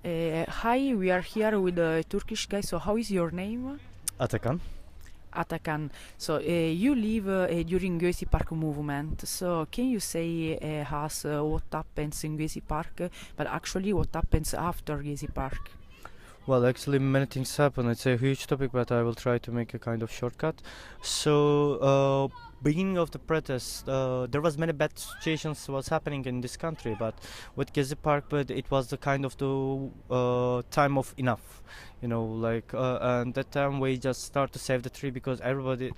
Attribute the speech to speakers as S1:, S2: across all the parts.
S1: Hi, we are here with a Turkish guy. So, how is your name?
S2: Atakan.
S1: Atakan. So, you live during Gezi Park movement. So, can you say us what happens in Gezi Park, but actually what happens after Gezi Park?
S2: Well, actually, many things happen. It's a huge topic, but I will try to make a kind of shortcut. Beginning of the protest, there was many bad situations was happening in this country, but with Gezi Park, but it was the kind of the time of enough, and that time we just start to save the tree because everybody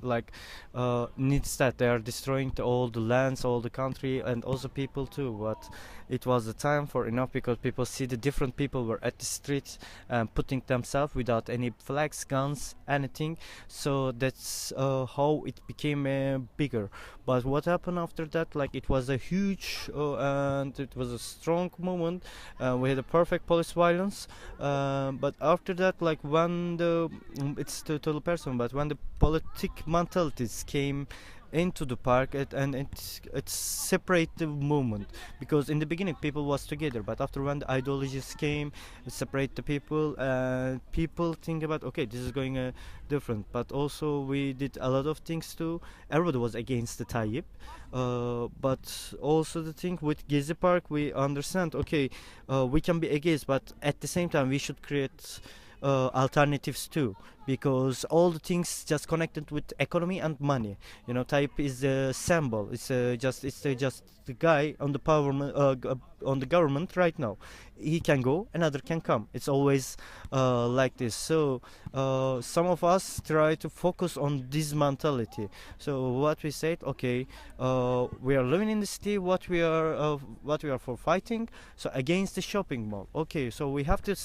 S2: needs that. They are destroying all the lands, all the country, and also people too. But it was the time for enough because people see the different people were at the streets and putting themselves without any flags, guns, anything. So that's how it became bigger. But what happened after that? Like it was a huge and it was a strong moment. We had a perfect police violence. But after that, like when it's total person, but when the politic mentalities came into the park it separate the movement because in the beginning people was together, but after when the ideologies came it separate the people and people think about okay, this is going different. But also we did a lot of things too. Everybody was against the Tayyip, but also the thing with Gezi Park we understand okay, we can be against, but at the same time we should create alternatives too, because all the things just connected with economy and money. Type is a symbol. It's just the guy on the on the government right now. He can go, another can come. It's always like this. So some of us try to focus on this mentality. So what we said, okay, we are living in the city. What we are for fighting. So against the shopping mall. Okay, so we have to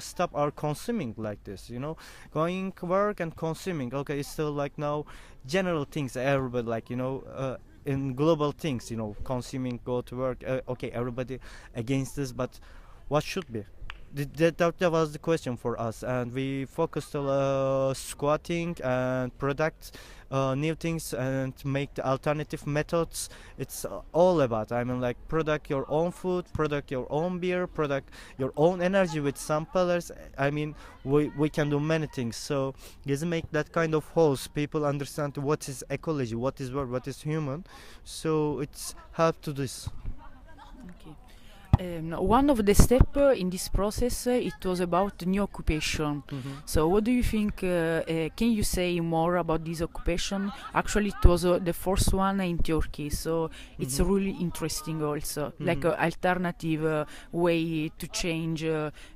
S2: stop our consuming like this. Going work and consuming. Okay, it's still like now general things. Everybody in global things, consuming, go to work. Okay, everybody against this, but what should be? That was the question for us, and we focused on squatting and product new things and make the alternative methods. It's all about, like product your own food, product your own beer, product your own energy with some pillars. We can do many things. So just make that kind of host people understand what is ecology, what is world, what is human. So it's help to this.
S1: Okay. One of the steps in this process it was about new occupation. So what do you think? Can you say more about this occupation? Actually, it was the first one in Turkey, so it's really interesting also, like an alternative way to change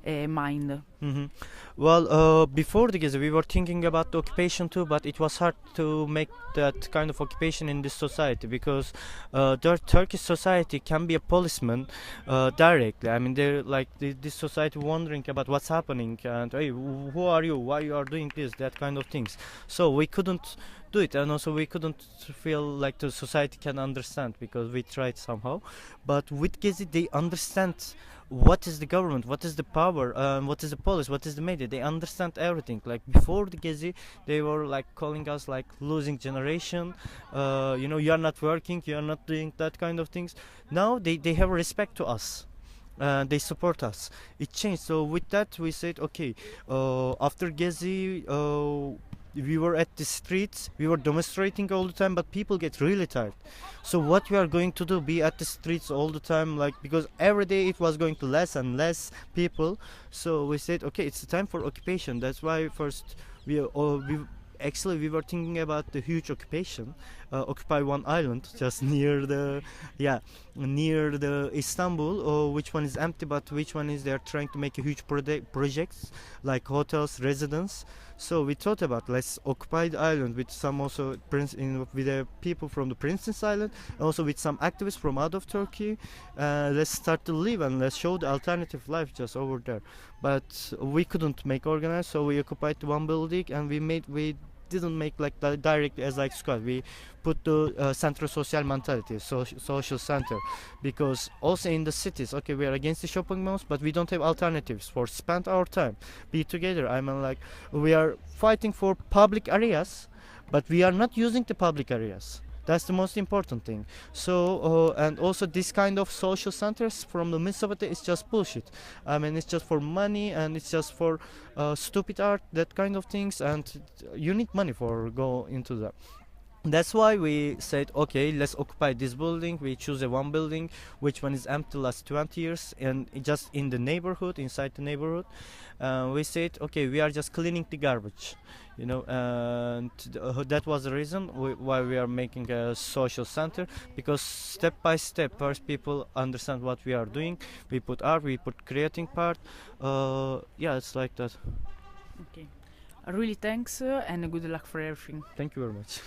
S1: mind.
S2: Well, before the Gezi, we were thinking about the occupation too, but it was hard to make that kind of occupation in this society because the Turkish society can be a policeman directly. They're like this society wondering about what's happening and hey, who are you? Why you are doing this? That kind of things. So we couldn't do it, and also we couldn't feel like the society can understand because we tried somehow. But with Gezi, they understand what is the government, what is the power, what is the police, what is the media. They understand everything. Like before the Gezi, they were like calling us like losing generation. You are not working, you are not doing that kind of things. Now they have respect to us. They support us. It changed. So with that we said okay, after Gezi we were at the streets, we were demonstrating all the time, but people get really tired. So what we are going to do, be at the streets all the time, like because every day it was going to less and less people. So we said okay, it's time for occupation. That's why first we were thinking about the huge occupation, occupy one island just near the Istanbul, or which one is empty, but which one is they are trying to make a huge projects like hotels, residence. So we thought about let's occupy the island with some also with the people from the Princess Island, also with some activists from out of Turkey. Let's start to live and let's show the alternative life just over there. But we couldn't make organized, so we occupied one building and we didn't make like direct as like squad. We put the centro sociale mentality, social center, because also in the cities, okay, we are against the shopping malls, but we don't have alternatives for spend our time, be together. We are fighting for public areas, but we are not using the public areas. That's the most important thing. So and also this kind of social centers from the midst of it is just bullshit. I mean, it's just for money, and it's just for stupid art, that kind of things, and you need money for go into that. That's why we said, okay, let's occupy this building. We choose a one building which one is empty last 20 years, and just in the neighborhood, inside the neighborhood, we said, okay, we are just cleaning the garbage, you know. And that was the reason why we are making a social center, because step by step first people understand what we are doing. We put art, we put creating part. Yeah, it's like that.
S1: Okay. Really thanks and good luck for everything.
S2: Thank you very much.